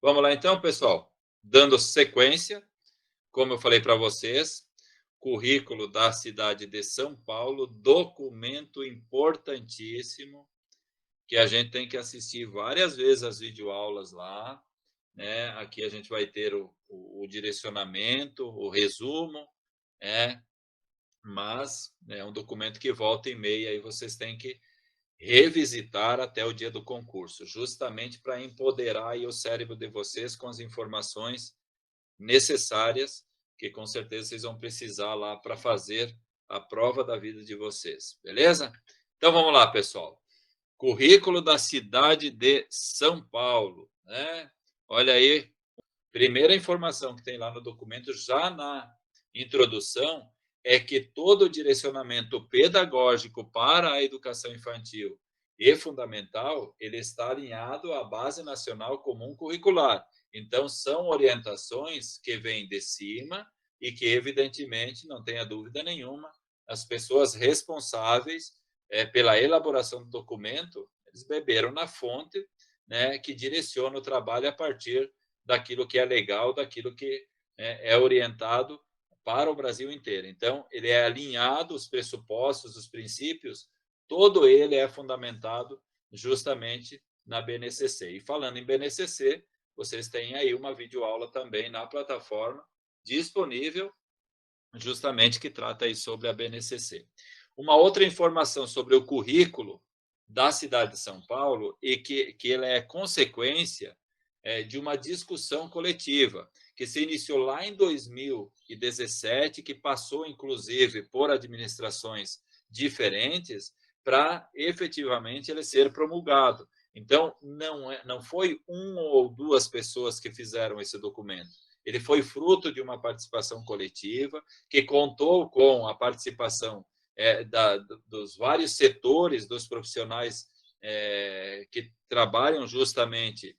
Vamos lá então, pessoal. Dando sequência, como eu falei para vocês, currículo da cidade de São Paulo, documento importantíssimo, que a gente tem que assistir várias vezes as videoaulas lá, né? Aqui a gente vai ter o direcionamento, o resumo, né? Mas é um documento que volta e meia aí vocês têm que revisitar até o dia do concurso, justamente para empoderar aí o cérebro de vocês com as informações necessárias, que com certeza vocês vão precisar lá para fazer a prova da vida de vocês, beleza? Então vamos lá, pessoal. Currículo da cidade de São Paulo, né? Olha aí, primeira informação que tem lá no documento, já na introdução, é que todo o direcionamento pedagógico para a educação infantil e fundamental, ele está alinhado à Base Nacional Comum Curricular. Então, são orientações que vêm de cima e que, evidentemente, não tenha dúvida nenhuma, as pessoas responsáveis pela elaboração do documento, eles beberam na fonte, né, que direciona o trabalho a partir daquilo que é legal, daquilo que é orientado para o Brasil inteiro. Então, ele é alinhado, os pressupostos, os princípios, todo ele é fundamentado justamente na BNCC. E falando em BNCC, vocês têm aí uma videoaula também na plataforma disponível, justamente que trata aí sobre a BNCC. Uma outra informação sobre o currículo da cidade de São Paulo e que ele é consequência de uma discussão coletiva que se iniciou lá em 2017, que passou, inclusive, por administrações diferentes, para efetivamente ele ser promulgado. Então, não foi uma ou duas pessoas que fizeram esse documento. Ele foi fruto de uma participação coletiva, que contou com a participação dos vários setores dos profissionais que trabalham justamente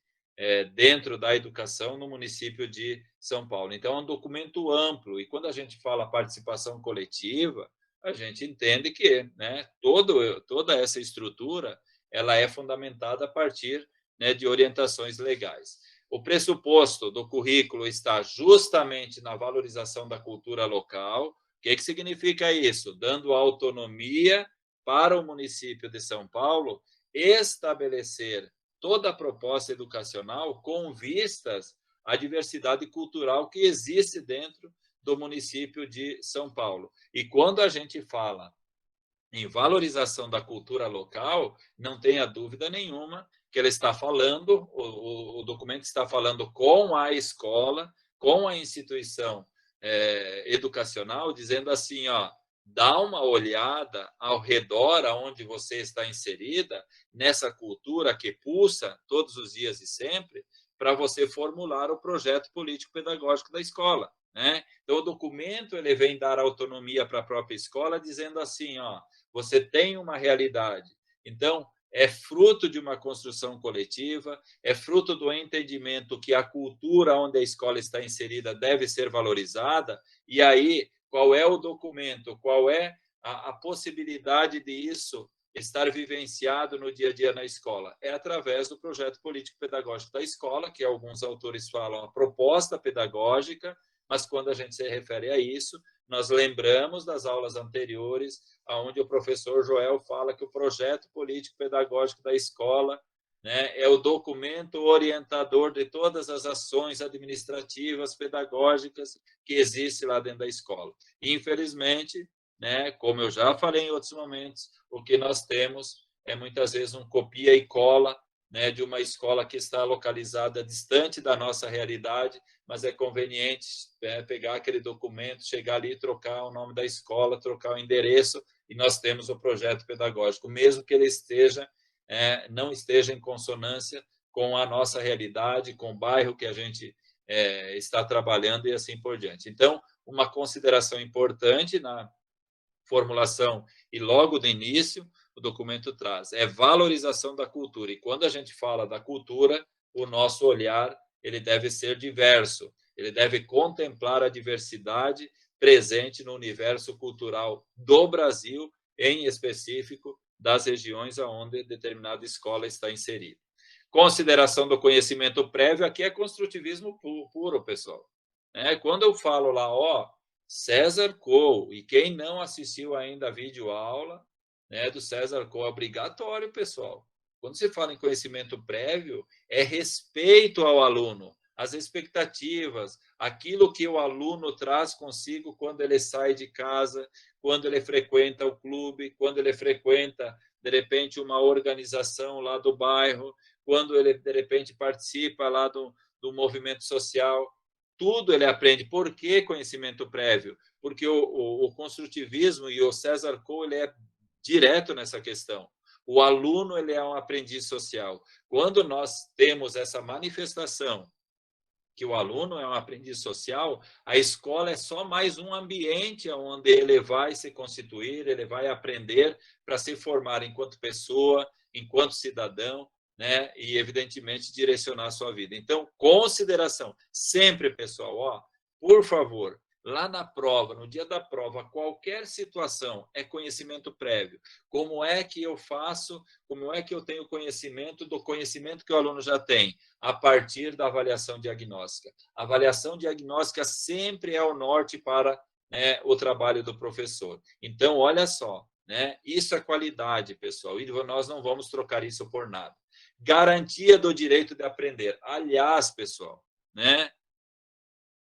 dentro da educação no município de São Paulo. Então, é um documento amplo, e quando a gente fala participação coletiva, a gente entende que, né, toda essa estrutura ela é fundamentada a partir, né, de orientações legais. O pressuposto do currículo está justamente na valorização da cultura local. O que significa isso? Dando autonomia para o município de São Paulo estabelecer toda a proposta educacional com vistas à diversidade cultural que existe dentro do município de São Paulo. E quando a gente fala em valorização da cultura local, não tenha dúvida nenhuma que ele está falando, o documento está falando com a escola, com a instituição educacional, dizendo assim, ó, dá uma olhada ao redor aonde você está inserida, nessa cultura que pulsa todos os dias e sempre, para você formular o projeto político-pedagógico da escola, né? Então, o documento ele vem dar autonomia para a própria escola, dizendo assim, ó, você tem uma realidade. Então, é fruto de uma construção coletiva, é fruto do entendimento que a cultura onde a escola está inserida deve ser valorizada, e aí, qual é o documento, qual é a possibilidade de isso estar vivenciado no dia a dia na escola? É através do projeto político-pedagógico da escola, que alguns autores falam a proposta pedagógica, mas quando a gente se refere a isso, nós lembramos das aulas anteriores, onde o professor Joel fala que o projeto político-pedagógico da escola, né, é o documento orientador de todas as ações administrativas, pedagógicas que existem lá dentro da escola. Infelizmente, né, como eu já falei em outros momentos, o que nós temos é muitas vezes um copia e cola, né, de uma escola que está localizada distante da nossa realidade, mas é conveniente pegar aquele documento, chegar ali, trocar o nome da escola, trocar o endereço, e nós temos o projeto pedagógico, mesmo que ele não esteja em consonância com a nossa realidade, com o bairro que a gente está trabalhando e assim por diante. Então, uma consideração importante na formulação e logo do início, o documento traz, é valorização da cultura. E quando a gente fala da cultura, o nosso olhar ele deve ser diverso, ele deve contemplar a diversidade presente no universo cultural do Brasil, em específico das regiões onde determinada escola está inserida. Consideração do conhecimento prévio, aqui é construtivismo puro, pessoal. Quando eu falo lá, ó, César Cole, e quem não assistiu ainda a videoaula, do César Cole, é obrigatório, pessoal. Quando se fala em conhecimento prévio, é respeito ao aluno, as expectativas, aquilo que o aluno traz consigo quando ele sai de casa, quando ele frequenta o clube, quando ele frequenta, de repente, uma organização lá do bairro, quando ele, de repente, participa lá do movimento social. Tudo ele aprende. Por que conhecimento prévio? Porque o construtivismo e o César Cole, ele é direto nessa questão. O aluno, ele é um aprendiz social. Quando nós temos essa manifestação que o aluno é um aprendiz social, a escola é só mais um ambiente onde ele vai se constituir, ele vai aprender para se formar enquanto pessoa, enquanto cidadão, e, evidentemente, direcionar a sua vida. Então, consideração. Sempre, pessoal, ó, por favor, lá na prova, no dia da prova, qualquer situação é conhecimento prévio. Como é que eu faço, como é que eu tenho conhecimento do conhecimento que o aluno já tem? A partir da avaliação diagnóstica. A avaliação diagnóstica sempre é o norte para o trabalho do professor. Então, olha só, isso é qualidade, pessoal, e nós não vamos trocar isso por nada. Garantia do direito de aprender. Aliás, pessoal,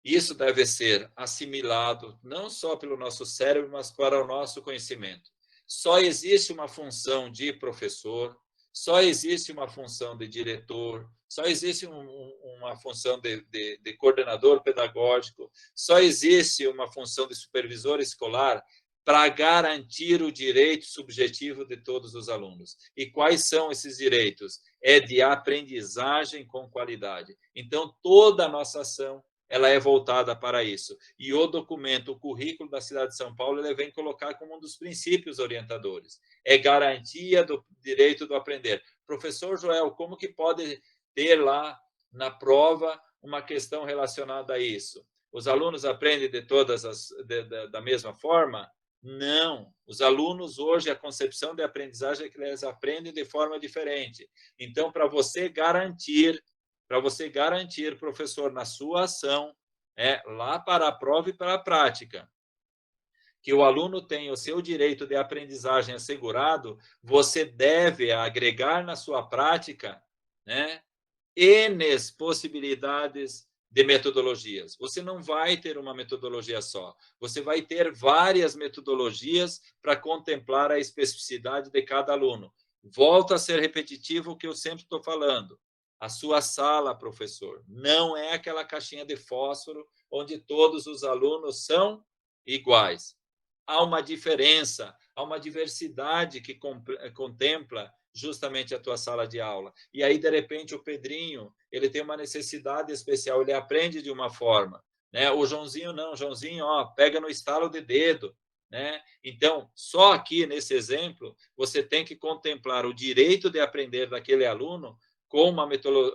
isso deve ser assimilado não só pelo nosso cérebro, mas para o nosso conhecimento. Só existe uma função de professor, só existe uma função de diretor, só existe uma função de coordenador pedagógico, só existe uma função de supervisor escolar para garantir o direito subjetivo de todos os alunos. E quais são esses direitos? É de aprendizagem com qualidade. Então, toda a nossa ação ela é voltada para isso. E o documento, o currículo da cidade de São Paulo, ele vem colocar como um dos princípios orientadores. É garantia do direito do aprender. Professor Joel, como que pode ter lá na prova uma questão relacionada a isso? Os alunos aprendem da mesma forma? Não. Os alunos hoje, a concepção de aprendizagem é que eles aprendem de forma diferente. Então, para você garantir, professor, na sua ação, lá para a prova e para a prática, que o aluno tenha o seu direito de aprendizagem assegurado, você deve agregar na sua prática, N possibilidades de metodologias. Você não vai ter uma metodologia só. Você vai ter várias metodologias para contemplar a especificidade de cada aluno. Volta a ser repetitivo o que eu sempre estou falando. A sua sala, professor, não é aquela caixinha de fósforo onde todos os alunos são iguais. Há uma diferença, há uma diversidade que contempla justamente a tua sala de aula. E aí, de repente, o Pedrinho, ele tem uma necessidade especial, ele aprende de uma forma, O Joãozinho não, o Joãozinho, ó, pega no estalo de dedo, Então, só aqui nesse exemplo, você tem que contemplar o direito de aprender daquele aluno com uma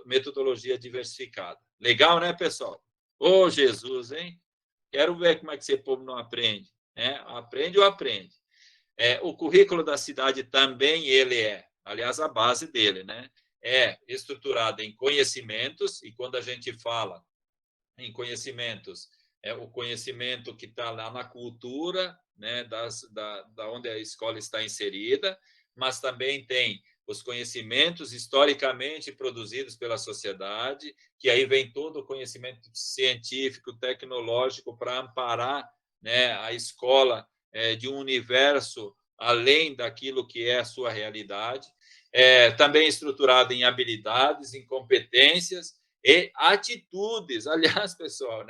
metodologia diversificada. Legal, né, pessoal? Ô, Jesus, hein? Quero ver como é que esse povo não aprende. Aprende ou aprende. O currículo da cidade também ele aliás, a base dele, é estruturado em conhecimentos, e quando a gente fala em conhecimentos, é o conhecimento que está lá na cultura, da onde a escola está inserida, mas também tem os conhecimentos historicamente produzidos pela sociedade, que aí vem todo o conhecimento científico, tecnológico para amparar, a escola de um universo além daquilo que é a sua realidade. Também estruturado em habilidades, em competências e atitudes. Aliás, pessoal,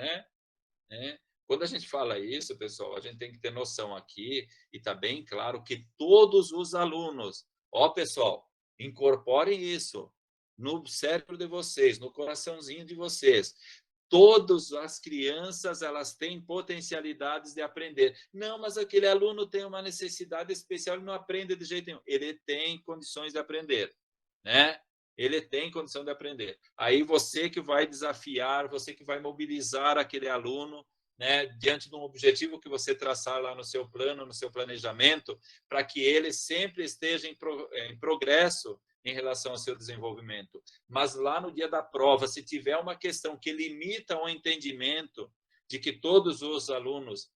quando a gente fala isso, pessoal, a gente tem que ter noção aqui, e está bem claro que todos os alunos, pessoal, incorporem isso no cérebro de vocês, no coraçãozinho de vocês. Todas as crianças, elas têm potencialidades de aprender. Não, mas aquele aluno tem uma necessidade especial e não aprende de jeito nenhum. Ele tem condições de aprender, Ele tem condição de aprender. Aí você que vai desafiar, você que vai mobilizar aquele aluno, diante de um objetivo que você traçar lá no seu plano, no seu planejamento, para que ele sempre esteja em progresso, em relação ao seu desenvolvimento. Mas lá no dia da prova, se tiver uma questão que limita o entendimento de que todos os alunos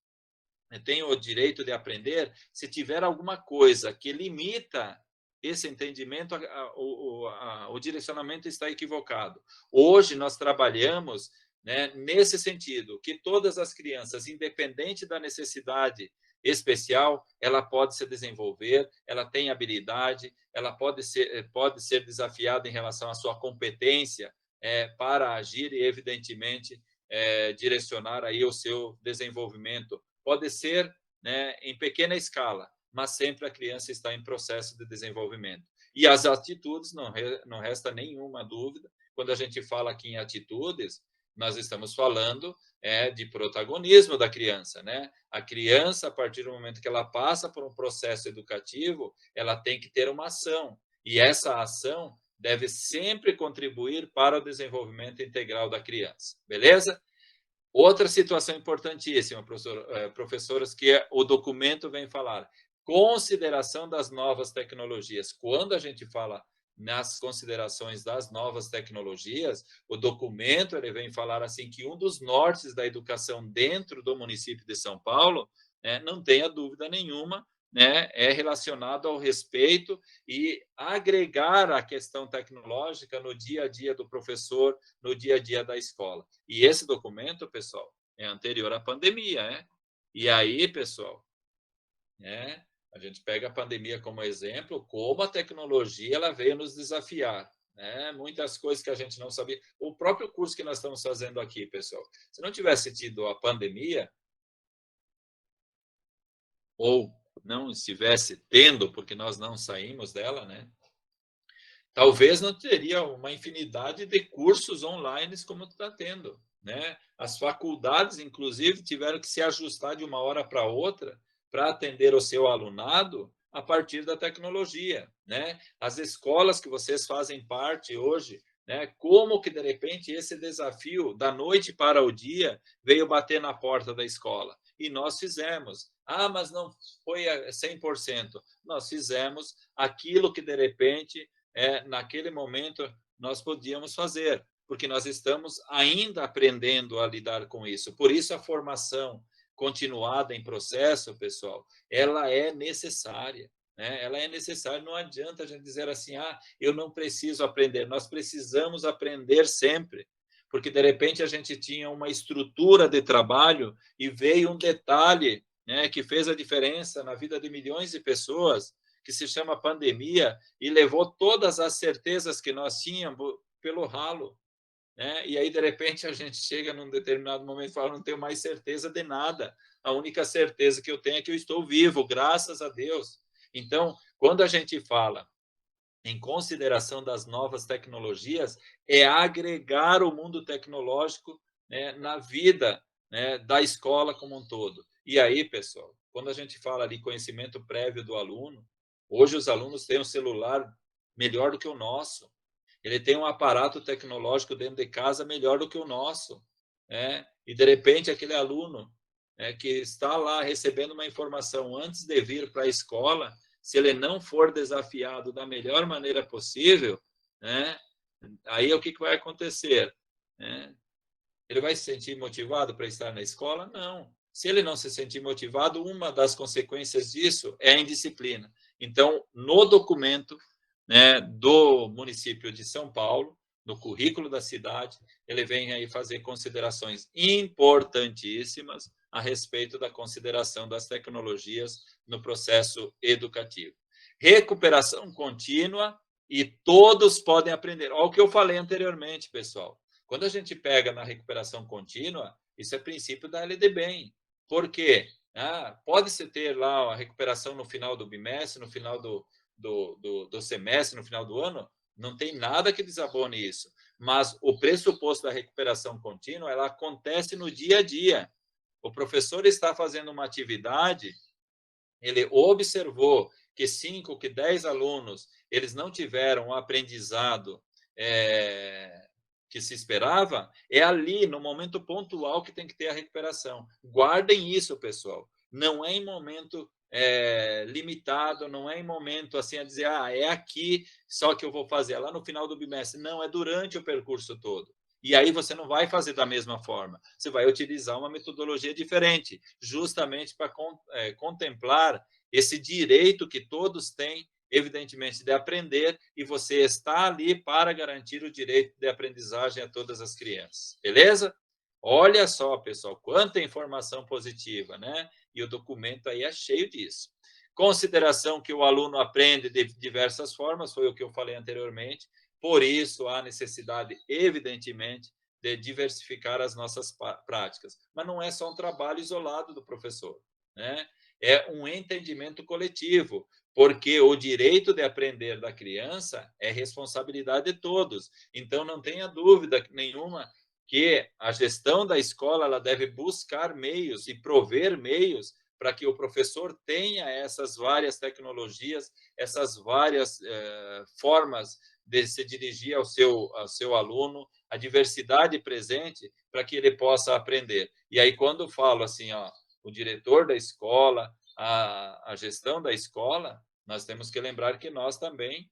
têm o direito de aprender, se tiver alguma coisa que limita esse entendimento, o direcionamento está equivocado. Hoje nós trabalhamos, né, nesse sentido, que todas as crianças, independente da necessidade especial, ela pode se desenvolver, ela tem habilidade, ela pode ser desafiada em relação à sua competência para agir e, evidentemente, direcionar aí o seu desenvolvimento. Pode ser, né, em pequena escala, mas sempre a criança está em processo de desenvolvimento. E as atitudes, não resta nenhuma dúvida, quando a gente fala aqui em atitudes, nós estamos falando de protagonismo da criança, né? A criança, a partir do momento que ela passa por um processo educativo, ela tem que ter uma ação, e essa ação deve sempre contribuir para o desenvolvimento integral da criança, beleza? Outra situação importantíssima, professoras, que o documento vem falar, consideração das novas tecnologias. Quando a gente fala nas considerações das novas tecnologias, o documento ele vem falar assim que um dos nortes da educação dentro do município de São Paulo, né, não tenha dúvida nenhuma, né, é relacionado ao respeito e agregar a questão tecnológica no dia a dia do professor, no dia a dia da escola. E esse documento, pessoal, é anterior à pandemia, né? E aí, pessoal, né, a gente pega a pandemia como exemplo, como a tecnologia ela veio nos desafiar, né? Muitas coisas que a gente não sabia. O próprio curso que nós estamos fazendo aqui, pessoal, se não tivesse tido a pandemia, ou não estivesse tendo, porque nós não saímos dela, né? Talvez não teria uma infinidade de cursos online como está tendo, né? As faculdades, inclusive, tiveram que se ajustar de uma hora para outra para atender o seu alunado a partir da tecnologia, né? As escolas que vocês fazem parte hoje, né? Como que de repente esse desafio da noite para o dia veio bater na porta da escola? E nós fizemos. Ah, mas não foi 100%. Nós fizemos aquilo que de repente naquele momento nós podíamos fazer, porque nós estamos ainda aprendendo a lidar com isso. Por isso a formação continuada em processo, pessoal, ela é necessária, né? Ela é necessária, não adianta a gente dizer assim, eu não preciso aprender, nós precisamos aprender sempre, porque de repente a gente tinha uma estrutura de trabalho e veio um detalhe, né, que fez a diferença na vida de milhões de pessoas, que se chama pandemia, e levou todas as certezas que nós tínhamos pelo ralo, né? E aí, de repente, a gente chega num determinado momento e fala, não tenho mais certeza de nada. A única certeza que eu tenho é que eu estou vivo, graças a Deus. Então, quando a gente fala em consideração das novas tecnologias, é agregar o mundo tecnológico, né, na vida, né, da escola como um todo. E aí, pessoal, quando a gente fala ali conhecimento prévio do aluno, hoje os alunos têm um celular melhor do que o nosso, ele tem um aparato tecnológico dentro de casa melhor do que o nosso, né? E de repente aquele aluno, né, que está lá recebendo uma informação antes de vir para a escola, se ele não for desafiado da melhor maneira possível, né, aí o que vai acontecer? Né? Ele vai se sentir motivado para estar na escola? Não. Se ele não se sentir motivado, uma das consequências disso é a indisciplina. Então, no documento, né, do município de São Paulo, no currículo da cidade, ele vem aí fazer considerações importantíssimas a respeito da consideração das tecnologias no processo educativo. Recuperação contínua e todos podem aprender. Olha o que eu falei anteriormente, pessoal. Quando a gente pega na recuperação contínua, isso é princípio da LDB. Por quê? Pode-se ter lá a recuperação no final do bimestre, no final do semestre, no final do ano, não tem nada que desabone isso. Mas o pressuposto da recuperação contínua, ela acontece no dia a dia. O professor está fazendo uma atividade, ele observou que 5, que 10 alunos, eles não tiveram o aprendizado que se esperava, é ali, no momento pontual, que tem que ter a recuperação. Guardem isso, pessoal. Não é em momento limitado, não é em momento assim a dizer, é aqui só que eu vou fazer, é lá no final do bimestre. Não, é durante o percurso todo. E aí você não vai fazer da mesma forma, você vai utilizar uma metodologia diferente, justamente para contemplar esse direito que todos têm, evidentemente, de aprender, e você está ali para garantir o direito de aprendizagem a todas as crianças. Beleza? Olha só, pessoal, quanta informação positiva, né? E o documento aí é cheio disso. Consideração que o aluno aprende de diversas formas, foi o que eu falei anteriormente, por isso há necessidade, evidentemente, de diversificar as nossas práticas. Mas não é só um trabalho isolado do professor, né? É um entendimento coletivo, porque o direito de aprender da criança é responsabilidade de todos. Então, não tenha dúvida nenhuma que a gestão da escola ela deve buscar meios e prover meios para que o professor tenha essas várias tecnologias, essas várias formas de se dirigir ao seu aluno, a diversidade presente para que ele possa aprender. E aí, quando eu falo assim, o diretor da escola, a gestão da escola, nós temos que lembrar que nós também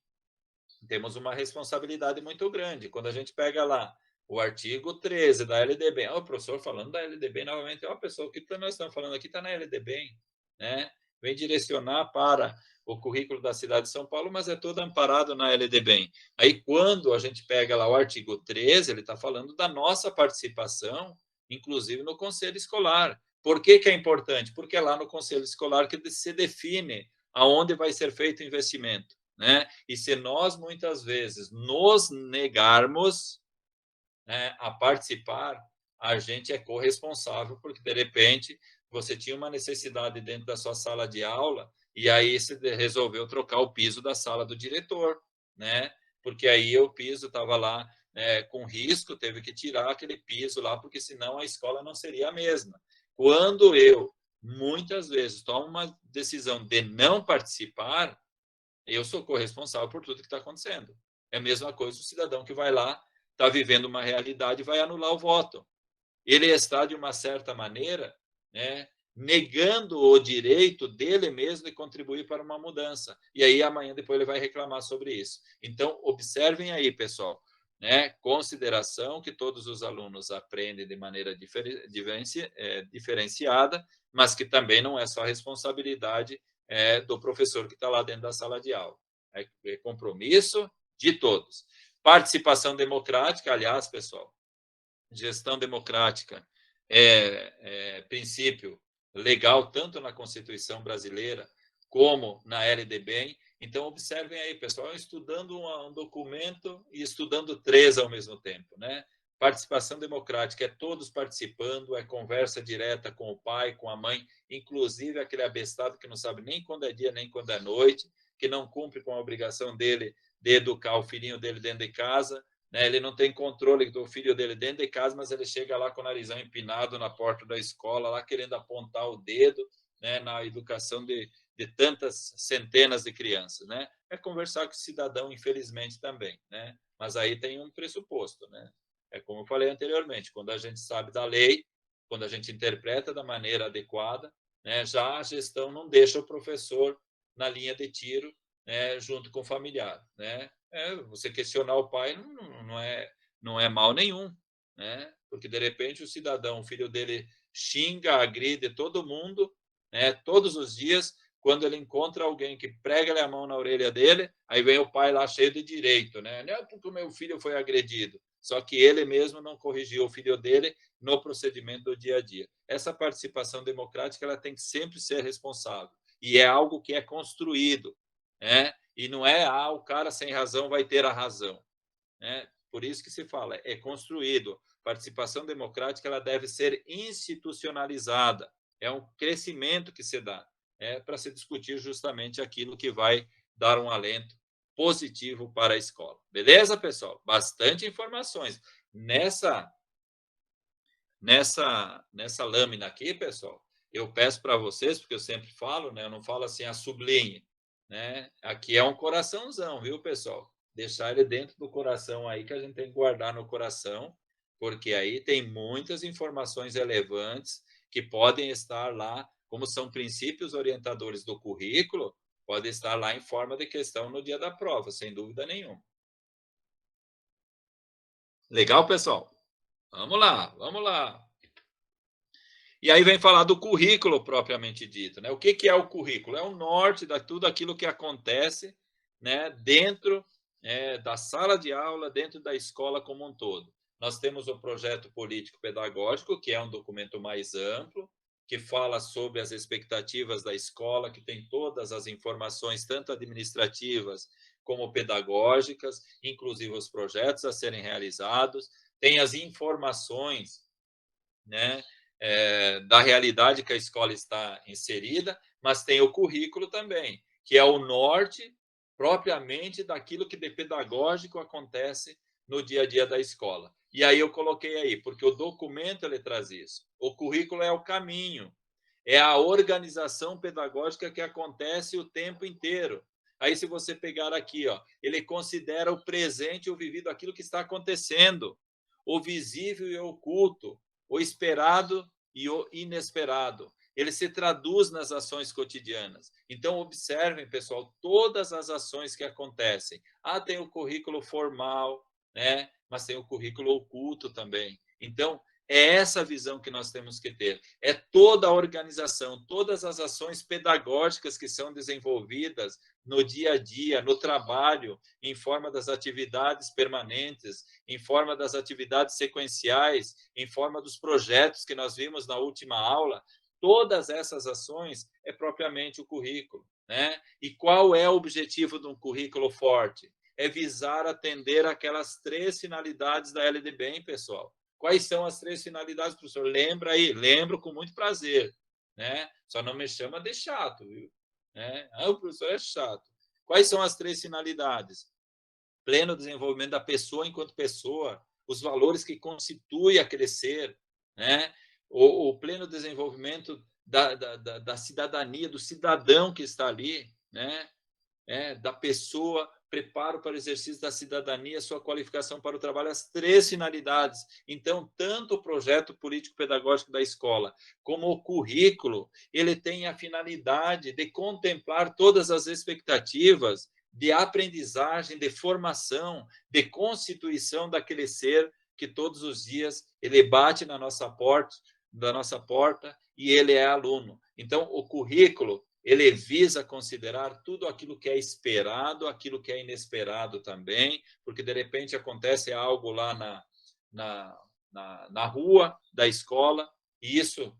temos uma responsabilidade muito grande. Quando a gente pega lá o artigo 13 da LDB, o professor falando da LDB novamente, pessoal, o que nós estamos falando aqui está na LDB, né? Vem direcionar para o currículo da cidade de São Paulo, mas é todo amparado na LDB. Aí, quando a gente pega lá o artigo 13, ele está falando da nossa participação, inclusive no conselho escolar. Por que é importante? Porque é lá no conselho escolar que se define aonde vai ser feito o investimento, né? E se nós, muitas vezes, nos negarmos, né, a participar, a gente é corresponsável, porque, de repente, você tinha uma necessidade dentro da sua sala de aula e aí você resolveu trocar o piso da sala do diretor, né? Porque aí o piso estava lá com risco, teve que tirar aquele piso lá, porque senão a escola não seria a mesma. Quando eu, muitas vezes, tomo uma decisão de não participar, eu sou corresponsável por tudo que está acontecendo. É a mesma coisa o cidadão que vai lá, está vivendo uma realidade e vai anular o voto. Ele está, de uma certa maneira, né, negando o direito dele mesmo de contribuir para uma mudança. E aí, amanhã, depois, ele vai reclamar sobre isso. Então, observem aí, pessoal, né, consideração que todos os alunos aprendem de maneira diferenciada, mas que também não é só responsabilidade do professor que está lá dentro da sala de aula. É compromisso de todos. Participação democrática, aliás, pessoal, gestão democrática é princípio legal tanto na Constituição brasileira como na LDB. Então, observem aí, pessoal, estudando um documento e estudando três ao mesmo tempo, né? Participação democrática é todos participando, é conversa direta com o pai, com a mãe, inclusive aquele abestado que não sabe nem quando é dia, nem quando é noite, que não cumpre com a obrigação dele de educar o filhinho dele dentro de casa, né? Ele não tem controle do filho dele dentro de casa, mas ele chega lá com o narizão empinado na porta da escola, lá querendo apontar o dedo, né, na educação de tantas centenas de crianças, né? É conversar com o cidadão, infelizmente, também, né? Mas aí tem um pressuposto, né? É como eu falei anteriormente, quando a gente sabe da lei, quando a gente interpreta da maneira adequada, né, já a gestão não deixa o professor na linha de tiro, né, junto com o familiar, né? Você questionar o pai não é mal nenhum, né? Porque, de repente, o cidadão, o filho dele, xinga, agride todo mundo, né, todos os dias. Quando ele encontra alguém que prega a mão na orelha dele, aí vem o pai lá cheio de direito, né? Não é porque o meu filho foi agredido, só que ele mesmo não corrigiu o filho dele no procedimento do dia a dia. Essa participação democrática ela tem que sempre ser responsável, e é algo que é construído, né? E não é, o cara sem razão vai ter a razão, né? Por isso que se fala, é construído. Participação democrática ela deve ser institucionalizada. É um crescimento que se dá, para se discutir justamente aquilo que vai dar um alento positivo para a escola. Beleza, pessoal? Bastante informações. Nessa lâmina aqui, pessoal, eu peço para vocês, porque eu sempre falo, né? Eu não falo assim, sublinhe, né? Aqui é um coraçãozão, viu, pessoal? Deixar ele dentro do coração aí, que a gente tem que guardar no coração, porque aí tem muitas informações relevantes que podem estar lá como são princípios orientadores do currículo, pode estar lá em forma de questão no dia da prova, sem dúvida nenhuma. Legal, pessoal? Vamos lá, vamos lá. E aí vem falar do currículo propriamente dito, né? O que é o currículo? É o norte de tudo aquilo que acontece, né, dentro da sala de aula, dentro da escola como um todo. Nós temos o projeto político-pedagógico, que é um documento mais amplo, que fala sobre as expectativas da escola, que tem todas as informações, tanto administrativas como pedagógicas, inclusive os projetos a serem realizados, tem as informações, né, da realidade que a escola está inserida, mas tem o currículo também, que é o norte propriamente daquilo que de pedagógico acontece no dia a dia da escola. E aí eu coloquei aí, porque o documento ele traz isso. O currículo é o caminho, é a organização pedagógica que acontece o tempo inteiro. Aí, se você pegar aqui, ó, ele considera o presente e o vivido, aquilo que está acontecendo, o visível e o oculto, o esperado e o inesperado. Ele se traduz nas ações cotidianas. Então, observem, pessoal, todas as ações que acontecem. Ah, tem o currículo formal, né? Mas tem o currículo oculto também. Então, é essa visão que nós temos que ter. É toda a organização, todas as ações pedagógicas que são desenvolvidas no dia a dia, no trabalho, em forma das atividades permanentes, em forma das atividades sequenciais, em forma dos projetos que nós vimos na última aula. Todas essas ações é propriamente o currículo, né? E qual é o objetivo de um currículo forte? É visar atender aquelas 3 finalidades da LDB, pessoal. Quais são as 3 finalidades, professor? Lembra aí? Lembro com muito prazer, né? Só não me chama de chato, viu? Né? Ah, o professor é chato. Quais são as 3 finalidades? Pleno desenvolvimento da pessoa enquanto pessoa, os valores que constituem a crescer, né? O pleno desenvolvimento da cidadania, do cidadão que está ali, né? Da pessoa, preparo para o exercício da cidadania, sua qualificação para o trabalho, as 3 finalidades. Então, tanto o projeto político-pedagógico da escola, como o currículo, ele tem a finalidade de contemplar todas as expectativas de aprendizagem, de formação, de constituição daquele ser que todos os dias ele bate na nossa porta e ele é aluno. Então, o currículo ele visa considerar tudo aquilo que é esperado, aquilo que é inesperado também, porque de repente acontece algo lá na rua da escola e isso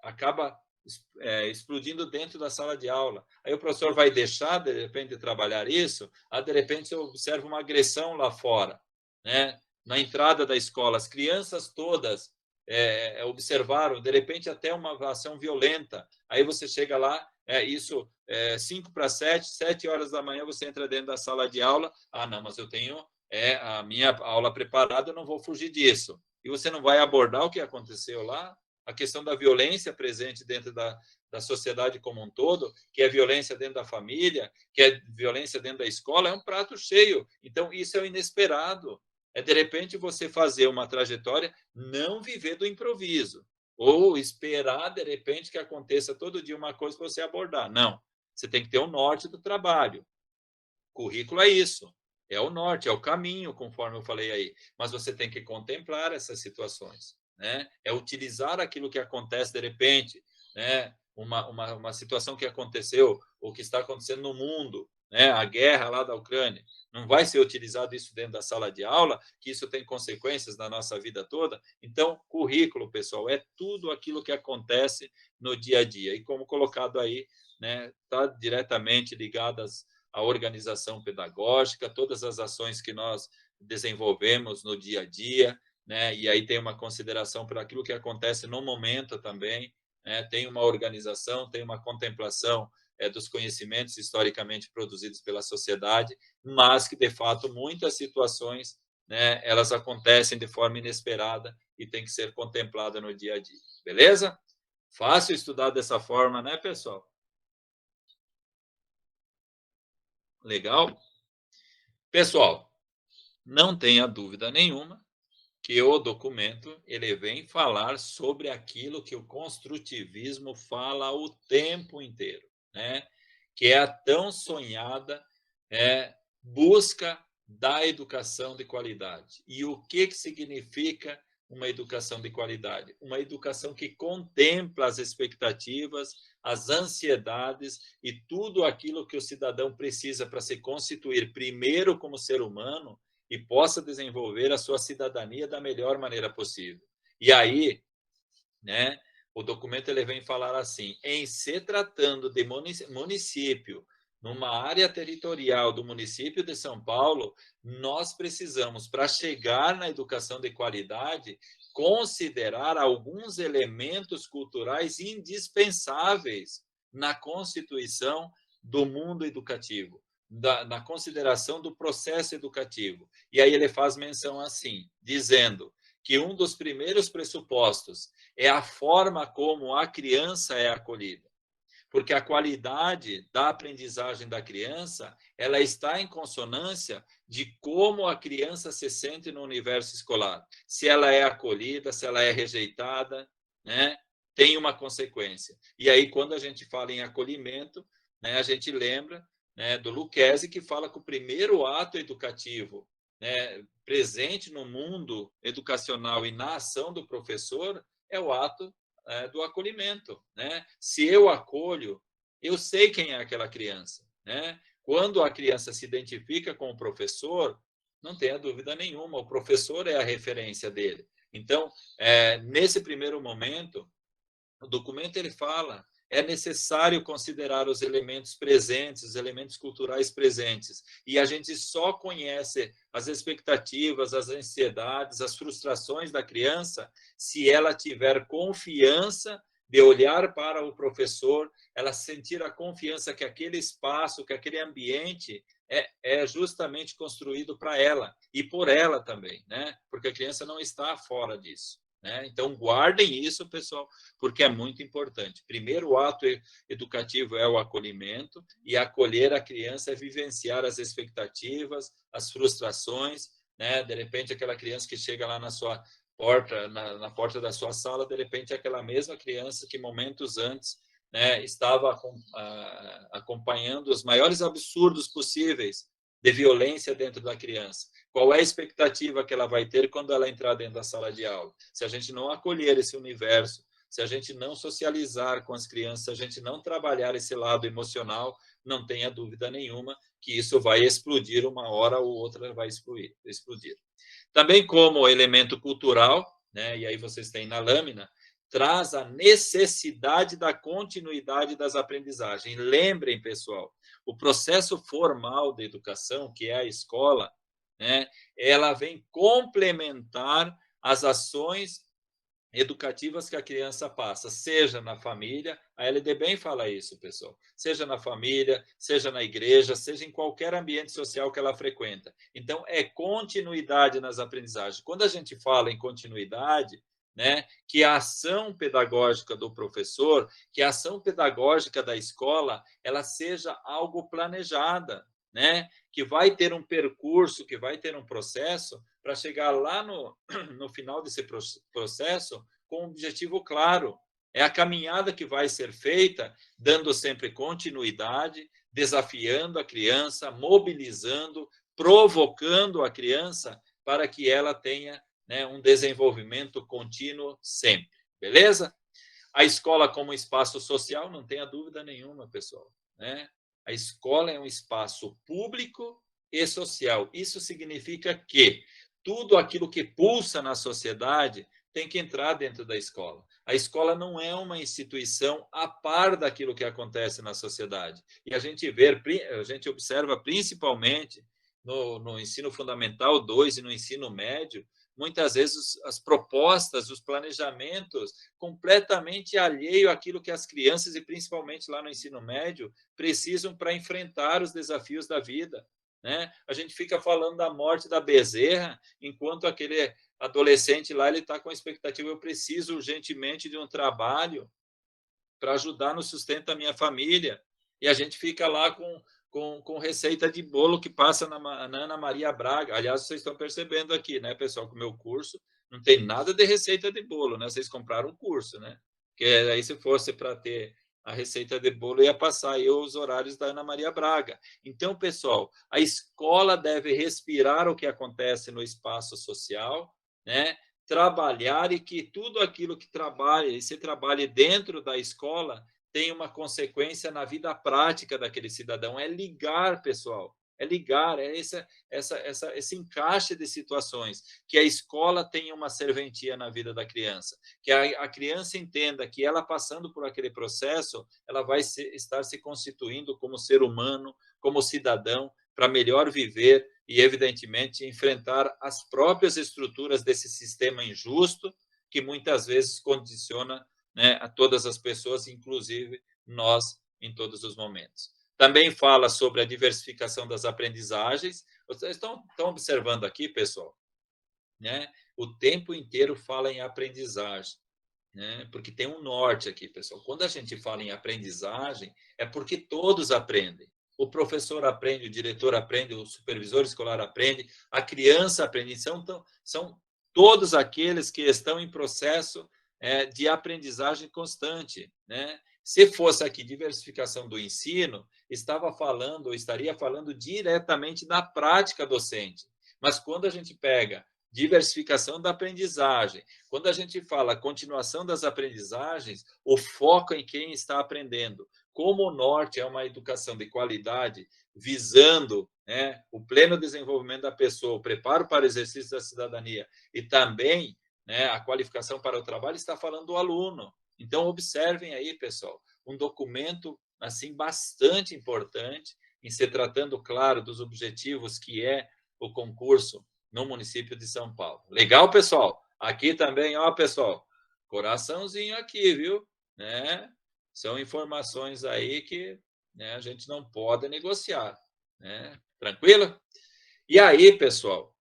acaba explodindo dentro da sala de aula. Aí o professor vai deixar, de repente, trabalhar isso, de repente você observa uma agressão lá fora, né? Na entrada da escola. As crianças todas observaram, de repente, até uma ação violenta. Aí você chega lá, 5 para 7, 7 horas da manhã, você entra dentro da sala de aula. Ah, não, mas eu tenho a minha aula preparada, eu não vou fugir disso. E você não vai abordar o que aconteceu lá? A questão da violência presente dentro da sociedade como um todo, que é violência dentro da família, que é violência dentro da escola, é um prato cheio. Então, isso é o inesperado. É, de repente, você fazer uma trajetória, não viver do improviso, ou esperar, de repente, que aconteça todo dia uma coisa para você abordar. Não. Você tem que ter o norte do trabalho. Currículo é isso. É o norte, é o caminho, conforme eu falei aí. Mas você tem que contemplar essas situações, né? É utilizar aquilo que acontece de repente, né? Uma situação que aconteceu, ou que está acontecendo no mundo, né? A guerra lá da Ucrânia. Não vai ser utilizado isso dentro da sala de aula, que isso tem consequências na nossa vida toda. Então, currículo, pessoal, é tudo aquilo que acontece no dia a dia. E como colocado aí, né? Está diretamente ligado à organização pedagógica, todas as ações que nós desenvolvemos no dia a dia, né? E aí tem uma consideração por aquilo que acontece no momento também, né? Tem uma organização, tem uma contemplação dos conhecimentos historicamente produzidos pela sociedade, mas que, de fato, muitas situações, né, elas acontecem de forma inesperada e tem que ser contemplada no dia a dia. Beleza? Fácil estudar dessa forma, né, pessoal? Legal? Pessoal, não tenha dúvida nenhuma que o documento ele vem falar sobre aquilo que o construtivismo fala o tempo inteiro, né? Que é a tão sonhada busca da educação de qualidade. E o que significa uma educação de qualidade? Uma educação que contempla as expectativas, as ansiedades e tudo aquilo que o cidadão precisa para se constituir primeiro como ser humano e possa desenvolver a sua cidadania da melhor maneira possível. E aí, né, o documento ele vem falar assim: em se tratando de município, numa área territorial do município de São Paulo, nós precisamos, para chegar na educação de qualidade, considerar alguns elementos culturais indispensáveis na constituição do mundo educativo, na consideração do processo educativo. E aí ele faz menção assim, dizendo que um dos primeiros pressupostos é a forma como a criança é acolhida. Porque a qualidade da aprendizagem da criança, ela está em consonância de como a criança se sente no universo escolar. Se ela é acolhida, se ela é rejeitada, né? Tem uma consequência. E aí, quando a gente fala em acolhimento, né, a gente lembra, né, do Lucchesi, que fala que o primeiro ato educativo, né, presente no mundo educacional e na ação do professor é o ato do acolhimento, né? Se eu acolho, eu sei quem é aquela criança, né? Quando a criança se identifica com o professor, não tenha dúvida nenhuma, o professor é a referência dele. Então, nesse primeiro momento, o documento ele fala, é necessário considerar os elementos presentes, os elementos culturais presentes. E a gente só conhece as expectativas, as ansiedades, as frustrações da criança se ela tiver confiança de olhar para o professor, ela sentir a confiança que aquele espaço, que aquele ambiente é justamente construído para ela e por ela também, né? Porque a criança não está fora disso. Né? Então, guardem isso, pessoal, porque é muito importante. Primeiro, o ato educativo é o acolhimento, e acolher a criança é vivenciar as expectativas, as frustrações, né? De repente, aquela criança que chega lá na sua porta, na porta da sua sala, de repente, é aquela mesma criança que momentos antes, né, estava acompanhando os maiores absurdos possíveis de violência dentro da criança. Qual é a expectativa que ela vai ter quando ela entrar dentro da sala de aula? Se a gente não acolher esse universo, se a gente não socializar com as crianças, se a gente não trabalhar esse lado emocional, não tenha dúvida nenhuma que isso vai explodir uma hora ou outra, vai explodir. Também como elemento cultural, né, e aí vocês têm na lâmina, traz a necessidade da continuidade das aprendizagens. Lembrem, pessoal, o processo formal da educação, que é a escola, né, ela vem complementar as ações educativas que a criança passa, seja na família, a LD bem fala isso, pessoal, seja na família, seja na igreja, seja em qualquer ambiente social que ela frequenta. Então, é continuidade nas aprendizagens. Quando a gente fala em continuidade, né, que a ação pedagógica do professor, que a ação pedagógica da escola, ela seja algo planejada, né, que vai ter um percurso, que vai ter um processo para chegar lá no final desse processo com um objetivo claro. É a caminhada que vai ser feita, dando sempre continuidade, desafiando a criança, mobilizando, provocando a criança para que ela tenha, né, um desenvolvimento contínuo sempre. Beleza? A escola como espaço social, não tenha dúvida nenhuma, pessoal, né? A escola é um espaço público e social. Isso significa que tudo aquilo que pulsa na sociedade tem que entrar dentro da escola. A escola não é uma instituição a par daquilo que acontece na sociedade. E a gente observa principalmente no ensino fundamental 2 e no ensino médio, muitas vezes as propostas, os planejamentos completamente alheio àquilo que as crianças, e principalmente lá no ensino médio, precisam para enfrentar os desafios da vida. Né? A gente fica falando da morte da Bezerra, enquanto aquele adolescente lá ele está com a expectativa: eu preciso urgentemente de um trabalho para ajudar no sustento da minha família. E a gente fica lá com receita de bolo que passa na Ana Maria Braga. Aliás, vocês estão percebendo aqui, né, pessoal, que o meu curso Não tem nada de receita de bolo, né, vocês compraram um curso, né, que aí se fosse para ter a receita de bolo, ia passar aí os horários da Ana Maria Braga. Então, pessoal, a escola deve respirar o que acontece no espaço social, né, trabalhar e que tudo aquilo que trabalhe, e se trabalhe dentro da escola, tem uma consequência na vida prática daquele cidadão. É ligar, pessoal, é ligar, é esse encaixe de situações, que a escola tenha uma serventia na vida da criança, que a criança entenda que ela passando por aquele processo, ela vai estar se constituindo como ser humano, como cidadão, para melhor viver e, evidentemente, enfrentar as próprias estruturas desse sistema injusto, que muitas vezes condiciona, né, a todas as pessoas, inclusive nós, em todos os momentos. Também fala sobre a diversificação das aprendizagens. Vocês estão observando aqui, pessoal, né? O tempo inteiro fala em aprendizagem, né? Porque tem um norte aqui, pessoal. Quando a gente fala em aprendizagem, é porque todos aprendem. O professor aprende, o diretor aprende, o supervisor escolar aprende, a criança aprende. São todos aqueles que estão em processo de aprendizagem constante, né? Se fosse aqui diversificação do ensino, estava falando, ou estaria falando diretamente da prática docente. Mas quando a gente pega diversificação da aprendizagem, quando a gente fala continuação das aprendizagens, o foco em quem está aprendendo. Como o norte é uma educação de qualidade, visando, né, o pleno desenvolvimento da pessoa, o preparo para o exercício da cidadania e também, né, a qualificação para o trabalho, está falando do aluno. Então, observem aí, pessoal, um documento assim bastante importante em se tratando, claro, dos objetivos que é o concurso no município de São Paulo. Legal, pessoal? Aqui também, ó, pessoal, coraçãozinho aqui, viu? Né? São informações aí que, né, a gente não pode negociar, né? Tranquilo? E aí, pessoal,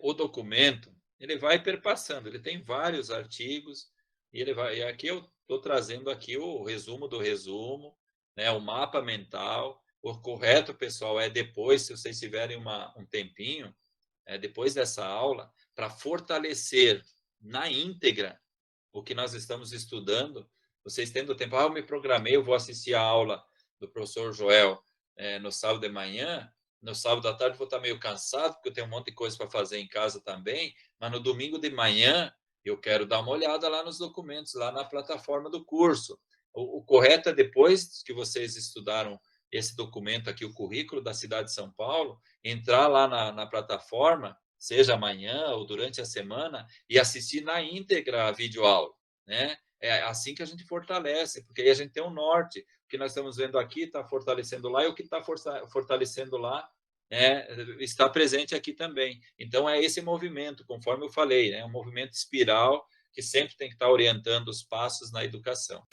o documento, ele vai perpassando, ele tem vários artigos, e aqui eu estou trazendo aqui o resumo do resumo, né, o mapa mental. O correto, pessoal, é depois, se vocês tiverem um tempinho, depois dessa aula, para fortalecer na íntegra o que nós estamos estudando, vocês tendo tempo, eu me programei, eu vou assistir a aula do professor Joel no sábado de manhã, no sábado à tarde vou estar meio cansado, porque eu tenho um monte de coisa para fazer em casa também, mas no domingo de manhã eu quero dar uma olhada lá nos documentos, lá na plataforma do curso. O correto é depois que vocês estudaram esse documento aqui, o currículo da cidade de São Paulo, entrar lá na plataforma, seja amanhã ou durante a semana, e assistir na íntegra a videoaula, né? É assim que a gente fortalece, porque aí a gente tem um norte. O que nós estamos vendo aqui está fortalecendo lá, e o que está fortalecendo lá está presente aqui também. Então, é esse movimento, conforme eu falei, né? Um movimento espiral que sempre tem que estar orientando os passos na educação.